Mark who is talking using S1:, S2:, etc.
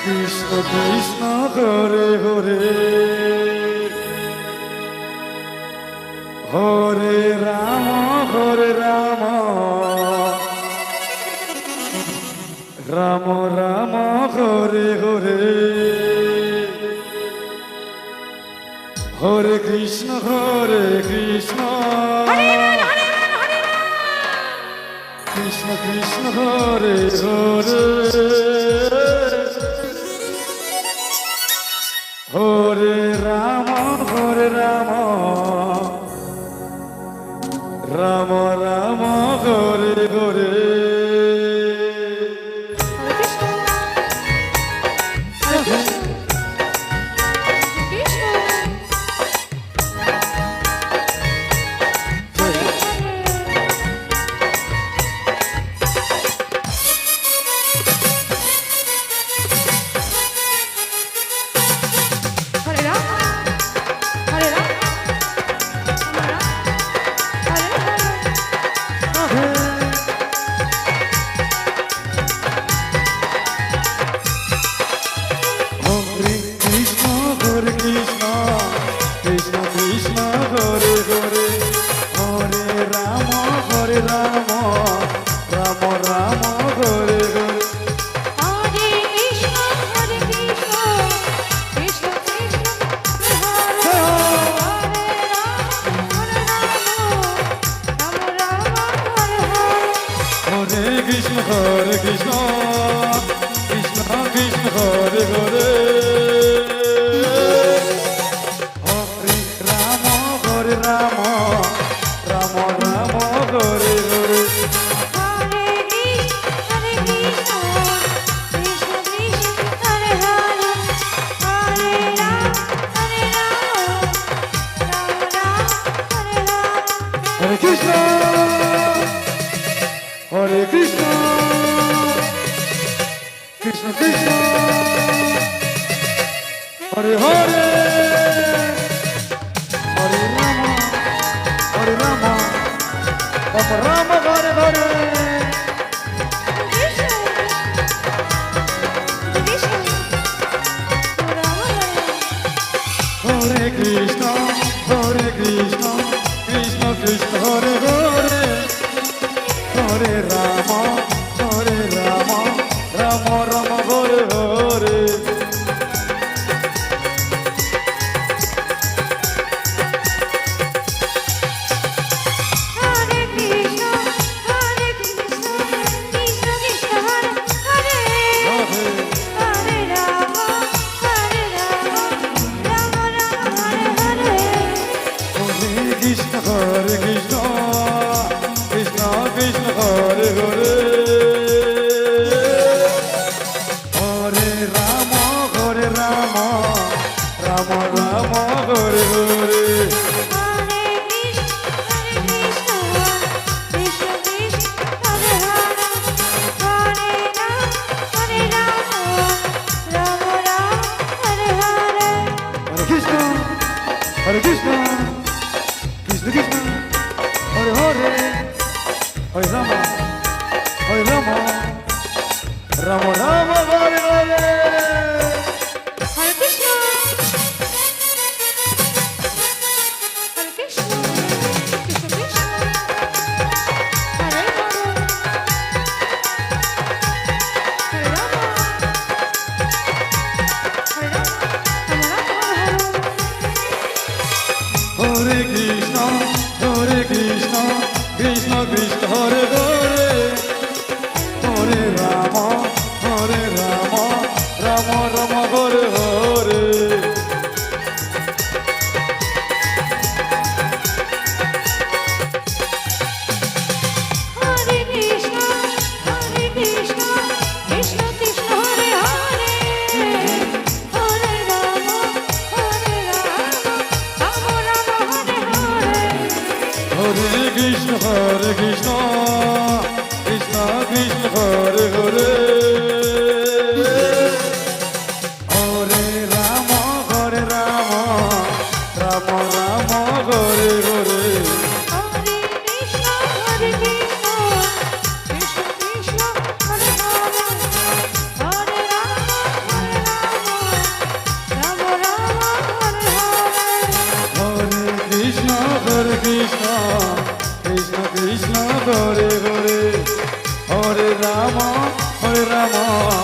S1: Krishna Krishna Hare Hare Hare Ram Ram Ram Hare Hare Hare Krishna Krishna Krishna Hare Hare Hare Ram Ram Ram Hare Hare Hare Krishna, Krishna Krishna Hare Hare, Hare Rama, Hare Rama, Rama Rama Hare Hare. Hare Krishna, Hare Krishna, Krishna Krishna, Hare Hare, Hare Rama, Hare Rama, Rama Rama Hare Hare. Hare Krishna, Hare Krishna, Krishna Krishna Hare Hare. Hare Rama, Hare Rama, Rama Rama Hare Hare.
S2: Hare Krishna, Hare Krishna, Krishna Krishna Hare Hare. Hare Rama, Hare Rama, Rama Rama Hare Hare.
S1: Hare Krishna, Hare Krishna, Krishna Krishna Hare Hare. Hare Rama, Hare Rama, Rama Rama Hare Hare.
S2: Hare Krishna, Krishna Krishna Hare Hare. Hare Rama, Rama Rama Hare Hare.
S1: Hare Krishna, Hare Krishna, Krishna Krishna, Hare Hare, Hare Rama, Hare Rama, Rama Rama Hare Hare.
S2: Hare Krishna, Hare Krishna, Krishna Krishna, Hare Hare, Hare Rama, Hare Rama, Rama Rama Hare Hare.
S1: Hare Krishna, Hare Krishna, Krishna Krishna Hare Hare, Hare Rama, Hare Rama, Ram